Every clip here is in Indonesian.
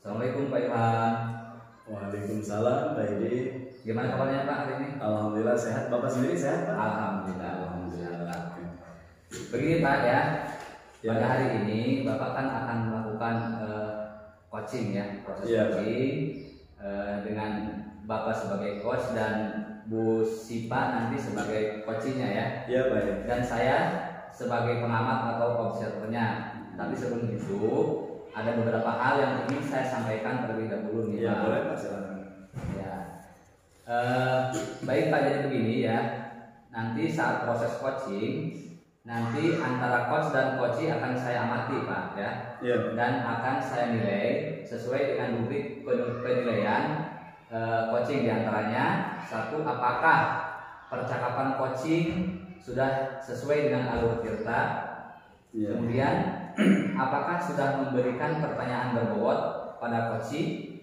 Assalamualaikum Pak Ilham. Waalaikumsalam Pak Edi. Gimana kabarnya Pak hari ini? Alhamdulillah sehat. Bapak sendiri sehat Pak? Alhamdulillah. Begini Pak ya, pada hari ini Bapak kan akan melakukan coaching ya, proses coaching dengan Bapak sebagai coach dan Bu Sipa nanti sebagai coachingnya ya. Iya Pak ya. Dan saya sebagai pengamat atau observernya. Tapi sebelum itu ada beberapa hal yang ingin saya sampaikan terlebih dahulu nih Iya Pak. boleh Pak, silakan. Ya. Baik Pak, jadi begini ya. Nanti saat proses coaching, nanti antara coach dan coachee akan saya amati Pak ya. Iya. Dan akan saya nilai sesuai dengan rubrik penilaian coaching, diantaranya satu, apakah percakapan coaching sudah sesuai dengan alur cerita. Iya. Kemudian apakah sudah memberikan pertanyaan berbobot pada coachee,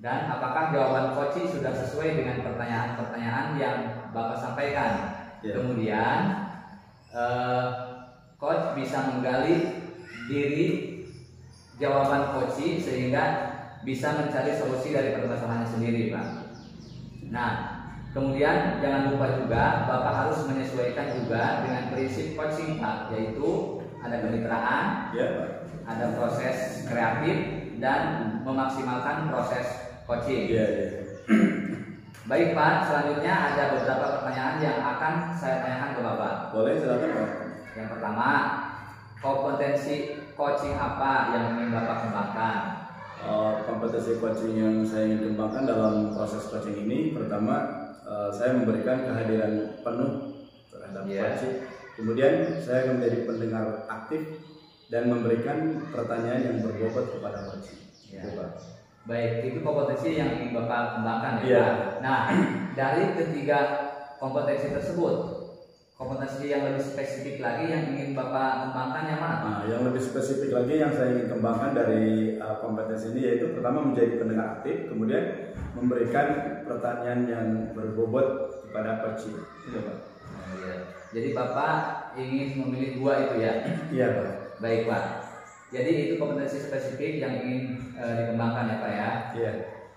dan apakah jawaban coachee sudah sesuai dengan pertanyaan-pertanyaan yang Bapak sampaikan. Kemudian coach bisa menggali diri jawaban coachee sehingga bisa mencari solusi dari permasalahannya sendiri Pak. Nah, kemudian jangan lupa juga Bapak harus menyesuaikan juga dengan prinsip coaching Pak, yaitu ada kemitraan, ada proses kreatif, dan memaksimalkan proses coaching. Baik Pak, selanjutnya ada beberapa pertanyaan yang akan saya tanyakan ke Bapak. Boleh, silakan Pak. Yang pertama, kompetensi coaching apa yang ingin Bapak kembangkan? Kompetensi coaching yang saya ingin kembangkan dalam proses coaching ini, pertama saya memberikan kehadiran penuh terhadap coaching. Kemudian saya menjadi pendengar aktif dan memberikan pertanyaan yang berbobot kepada coaching. Baik, itu kompetensi yang ingin Bapak kembangkan ya. Nah, dari ketiga kompetensi tersebut, kompetensi yang lebih spesifik lagi yang ingin Bapak kembangkan yang mana? Nah, yang lebih spesifik lagi yang saya ingin kembangkan dari kompetensi ini yaitu pertama menjadi pendengar aktif, kemudian memberikan pertanyaan yang berbobot kepada coaching. Itu Pak. Jadi Bapak ingin memilih dua itu ya? Iya Pak. Baik Pak. Jadi itu kompetensi spesifik yang ingin dikembangkan ya Pak ya? Iya.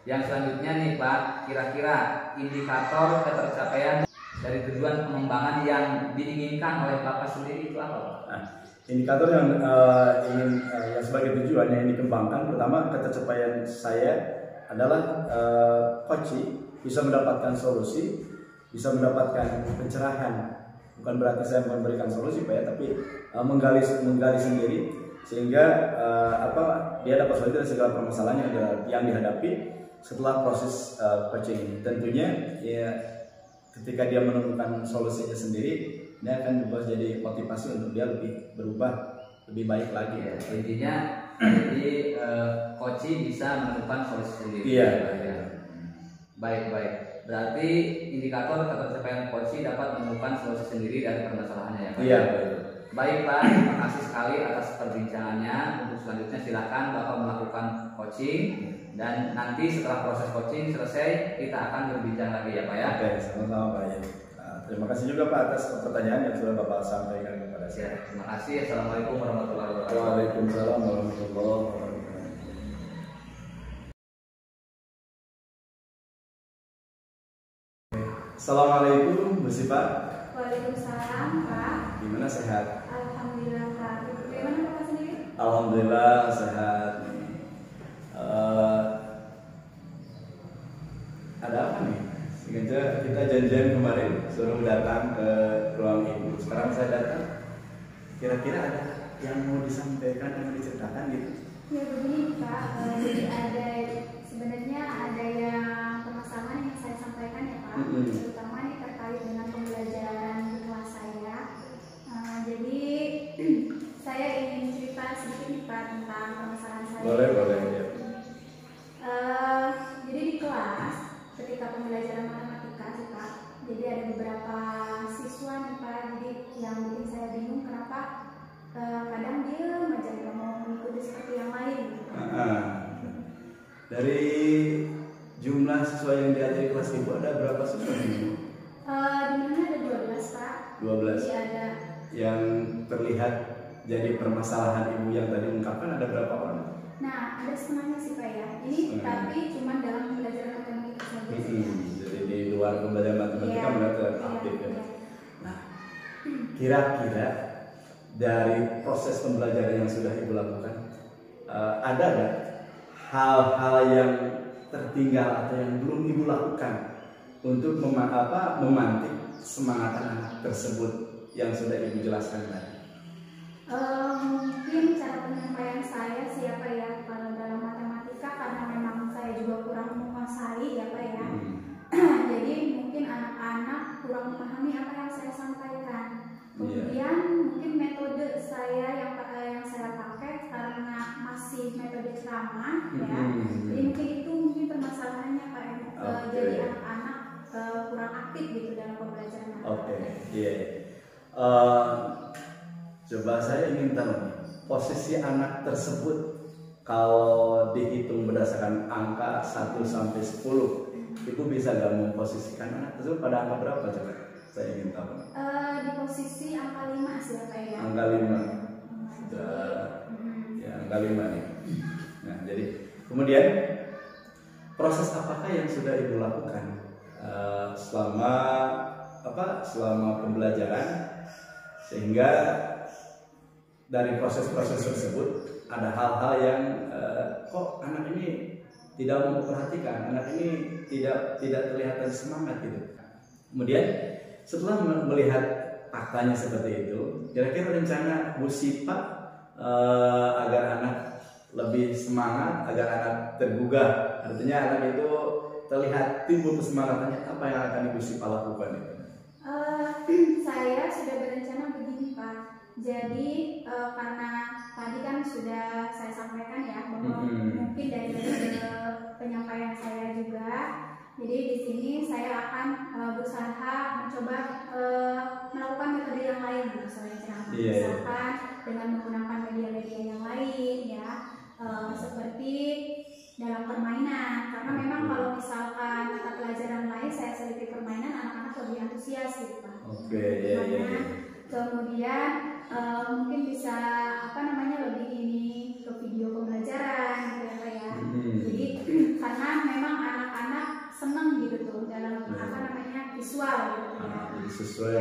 Yang selanjutnya nih Pak, kira-kira indikator ketercapaian dari tujuan pengembangan yang diinginkan oleh Bapak sendiri itu apa Pak? Nah, indikator yang yang sebagai tujuan yang dikembangkan, pertama ketercapaian saya adalah coaching bisa mendapatkan solusi, bisa mendapatkan pencerahan. Bukan berarti saya memberikan solusi Pak ya, tapi menggali sendiri sehingga dia dapat solusi dari segala permasalahan yang dihadapi setelah proses coaching ini. Tentunya ya ketika dia menemukan solusinya sendiri, ini akan jadi motivasi untuk dia lebih berubah lebih baik lagi ya. Intinya jadi coaching bisa menemukan solusi sendiri. Iya. Baik. Berarti indikator ketercapaian coaching dapat menemukan solusi sendiri dari permasalahannya ya Pak? Iya. Baik Pak, terima kasih sekali atas perbincangannya. Untuk selanjutnya silakan Bapak melakukan coaching, dan nanti setelah proses coaching selesai kita akan berbincang lagi ya Pak ya. Oke, sama-sama Pak ya. Terima kasih juga Pak atas pertanyaan yang sudah Bapak sampaikan kepada saya. Terima kasih. Assalamualaikum warahmatullahi wabarakatuh. Waalaikumsalam warahmatullahi wabarakatuh. Assalamualaikum Bu Sipa. Waalaikumsalam Pak. Gimana, sehat? Alhamdulillah Pak. Bagaimana Bapak sendiri? Alhamdulillah sehat. Ada apa nih? Sengaja kita janjian kemarin suruh datang ke ruang ibu. Sekarang saya datang. Kira-kira ada yang mau disampaikan dan diceritakan gitu? Ya begini Pak. Jadi sebenarnya ada yang permasalahan yang saya sampaikan ya Pak. Terutama ini terkait dengan pembelajaran di kelas saya. Jadi saya ingin cerita sedikit nih Pak tentang permasalahan saya. Boleh ya. Jadi di kelas ketika pembelajaran matematika sih Pak, jadi ada beberapa siswa nih Pak, jadi yang bikin saya bingung kenapa kadang dia aja nggak mau mengikuti seperti yang lain gitu. Dari jumlah siswa yang diajari kelas ibu ada berapa siswa ibu? Di mana ada 12 Pak. 12. Jadi ada Yang terlihat jadi permasalahan ibu yang tadi ungkapkan ada berapa orang? Nah, ada setengahnya sih Pak ya. Ini tapi cuma dalam pembelajaran matematika saja. Jadi di luar pembelajaran matematika mereka aktif ya. Nah, kira-kira dari proses pembelajaran yang sudah Ibu lakukan, ada nggak hal-hal yang tertinggal atau yang belum Ibu lakukan untuk memantik semangat anak tersebut yang sudah Ibu jelaskan tadi? Mungkin cara penyampaian saya siapa ya, kalau dalam matematika karena memang saya juga kurang menguasai ya Pak ya. Jadi mungkin anak-anak kurang memahami apa yang saya sampaikan. Kemudian mungkin metode saya yang saya pakai karena masih metode ceramah ya. Jadi mungkin itu mungkin permasalahannya Pak ya. Jadi anak-anak kurang aktif gitu dalam pembelajaran matematika. Coba saya ingin tahu nih, posisi anak tersebut kalau dihitung berdasarkan angka 1 sampai 10, Ibu bisa gak memposisikan anak tersebut pada angka berapa coba? Saya ingin tahu. Di posisi angka 5 sih Pak ya. Angka 5. Sudah ya, angka 5 nih. Nah, jadi kemudian proses apakah yang sudah Ibu lakukan selama pembelajaran sehingga dari proses-proses tersebut ada hal-hal yang kok anak ini tidak memperhatikan, anak ini tidak terlihat semangat gitu. Kemudian setelah melihat faktanya seperti itu, kira-kira rencana Bu Sipa agar anak lebih semangat, agar anak tergugah, artinya anak itu terlihat timbul kesemangatannya, apa yang akan Ibu Sipa lakukan itu? Saya sudah berencana begini Pak. Jadi karena tadi kan sudah saya sampaikan ya bahwa mungkin dari penyampaian saya juga, jadi di sini saya akan berusaha mencoba melakukan metode yang lain selain ceramah, misalkan dengan menggunakan media-media yang lain ya, seperti dalam permainan, karena memang kalau misalkan mata pelajaran lain saya selipi permainan, anak-anak lebih antusias gitu Pak. Kemudian mungkin bisa lebih ini ke video pembelajaran gitu ya Pak ya. Jadi karena memang anak-anak seneng gitu tuh dalam visual gitu ya. Jadi sesuai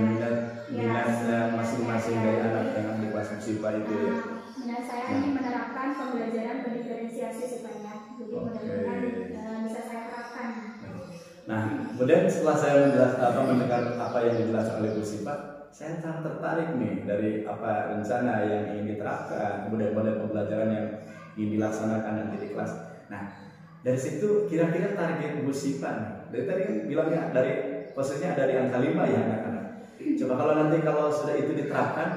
minatnya masing-masing dari anak yang di kelas MUSIPA itu ya. Minat saya ini menerapkan pembelajaran berdiferensiasi supaya jadi mudah-mudahan bisa saya terapkan. Nah, kemudian setelah saya mendengar apa yang dijelaskan oleh Bu Sipa, saya sangat tertarik nih dari apa rencana yang ingin diterapkan, kemudian model pembelajaran yang ingin dilaksanakan nanti di kelas. Nah, dari situ kira-kira target Bu Sipa nih, dari tadi kan bilangnya dari posisinya dari angka 5 ya anak-anak. Coba kalau sudah itu diterapkan,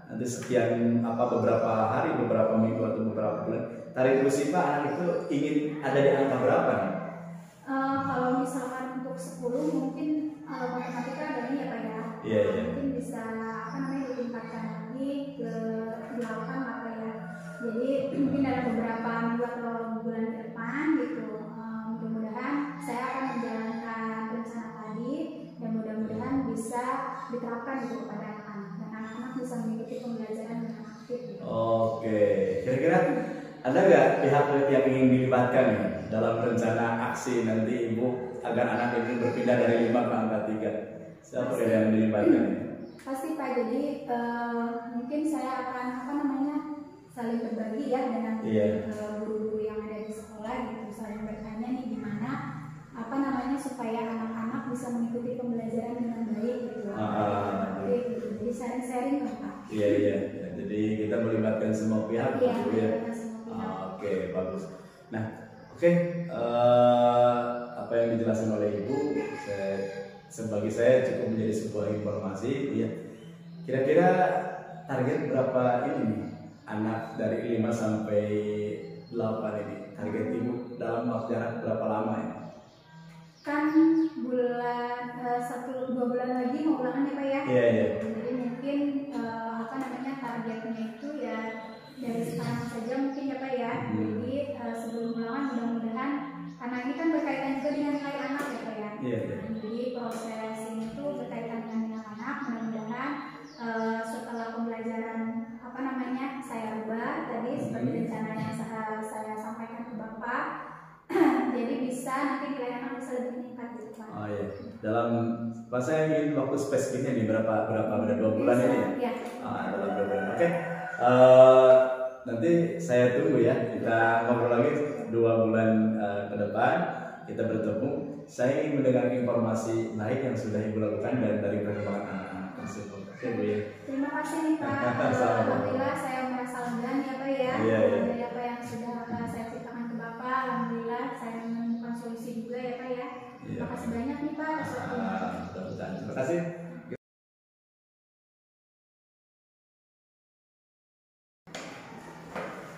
nanti sekian beberapa hari, beberapa minggu atau beberapa bulan, target Bu Sipa anak itu ingin ada di angka berapa nih? Kalau misalkan untuk 10 mungkin matematika ada ini ya Pak ya. Mungkin bisa ditingkatkan lagi ke 8 apa ya. Jadi mungkin dalam beberapa minggu atau bulan ke depan gitu. Mudah-mudahan saya akan menjalankan rencana tadi dan mudah-mudahan bisa diterapkan itu kepada anak-anak dan anak-anak bisa mengikuti pembelajaran dengan aktif. Gitu. Oke, kira-kira ada nggak pihak yang ingin dilibatkan nih dalam rencana aksi nanti Ibu agar anak ini berpindah dari 5 ke angka 3? Siapa yang dilibatkan? Pasti Pak, jadi mungkin saya akan saling berbagi ya dengan guru-guru yang ada di sekolah gitu, saling bertanya nih gimana supaya anak-anak bisa mengikuti pembelajaran dengan baik gitu. Jadi sharing-sharing lah Pak. Iya. Jadi kita melibatkan semua pihak. Oke, bagus. Nah, apa yang dijelaskan oleh Ibu, sebagai saya cukup menjadi sebuah informasi. Ya, kira-kira target berapa ini nih anak dari 5 sampai 8 ini? Target Ibu dalam waktu jarak berapa lama ini? Kan bulan 1-2 bulan lagi mau ulangan ya Pak ya. Iya. Jadi mungkin targetnya itu ya dari sekarang saja mungkin ya Pak ya. Jadi sebelum ulangan mudah-mudahan karena ini kan berkaitan juga dengan nilai anak ya Pak ya. Jadi proses ini tuh berkaitan dengan nilai anak. Mudah-mudahan setelah pembelajaran saya ubah tadi seperti rencana yang saya bisa nanti nilai anak bisa lebih meningkat gitu Pak. Oh iya. Dalam pas saya ingin waktu spesifiknya nih berapa 2 bulan ini ya? Iya. Dalam 2 bulan. Oke. Nanti saya tunggu ya. Kita ngobrol lagi 2 bulan ke depan. Kita bertemu. Saya ingin mendengar informasi lain yang sudah Ibu lakukan dan dari perkembangan anak-anak tersebut. Oke Bu ya. Terima kasih nih Pak. Alhamdulillah saya merasa lega ya Pak ya. Iya. Dari apa yang sudah saya ceritakan ke Bapak, alhamdulillah saya menemukan solusi juga ya Pak ya. Terima kasih banyak nih Pak atas waktunya. Terima kasih.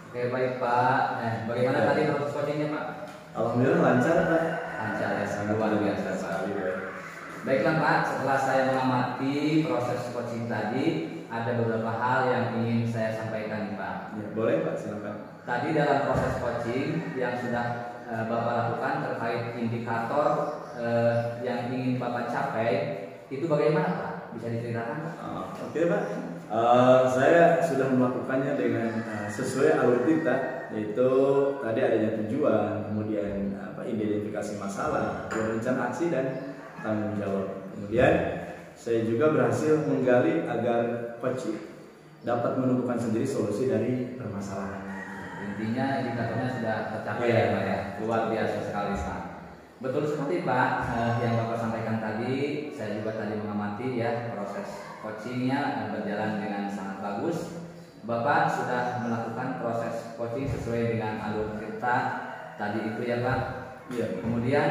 Oke baik Pak. Bagaimana tadi proses coachingnya Pak? Alhamdulillah lancar Pak. Lancar ya, luar biasa Pak. Baiklah Pak, setelah saya mengamati proses coaching tadi, ada beberapa hal yang ingin saya sampaikan nih Pak. Ya, boleh Pak, silakan. Tadi dalam proses coaching yang sudah Bapak lakukan terkait indikator yang ingin Bapak capai, itu bagaimana Pak? Bisa diceritakan Pak? Oke Pak, saya sudah melakukannya dengan sesuai alur kita, yaitu tadi adanya tujuan, kemudian identifikasi masalah, rencana aksi dan tanggung jawab. Kemudian saya juga berhasil menggali agar coach dapat menemukan sendiri solusi dari permasalahan. Intinya indikatornya sudah tercapai ya Pak ya, luar biasa sekali Pak. Betul sekali Pak, yang Bapak sampaikan tadi, saya juga tadi mengamati ya proses coachingnya berjalan dengan sangat bagus. Bapak sudah melakukan proses coaching sesuai dengan alur kita tadi itu ya Pak. Iya. Kemudian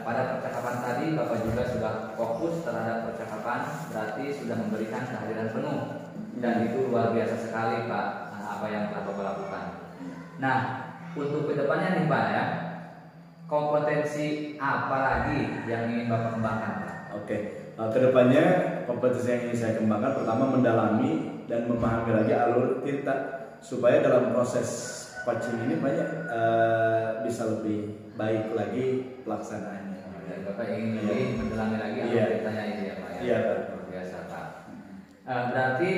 pada percakapan tadi Bapak juga sudah fokus terhadap percakapan, berarti sudah memberikan kehadiran penuh dan itu luar biasa sekali Pak apa yang telah Bapak lakukan. Nah untuk kedepannya nih Pak ya, kompetensi apa lagi yang ingin Bapak kembangkan Pak? Oke, kedepannya kompetensi yang ingin saya kembangkan pertama mendalami dan memahami lagi alur kita supaya dalam proses coaching ini banyak bisa lebih baik lagi pelaksanaannya. Dan Bapak ingin lebih mendalami lagi alur ceritanya ini ya Pak ya? Iya Pak. Luar biasa Pak. Berarti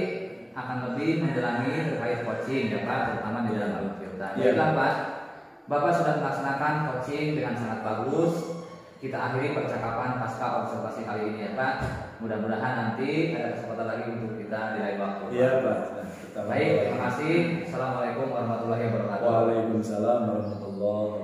akan lebih mendalami terkait coaching ya Pak, terutama di dalam alur cerita. Baiklah Pak, Bapak sudah melaksanakan coaching dengan sangat bagus. Kita akhiri percakapan pasca observasi kali ini ya Pak. Mudah-mudahan nanti ada kesempatan lagi untuk kita di lain waktu. Iya Pak. Baik, terima kasih. Assalamualaikum warahmatullahi wabarakatuh. Waalaikumsalam warahmatullahi wabarakatuh.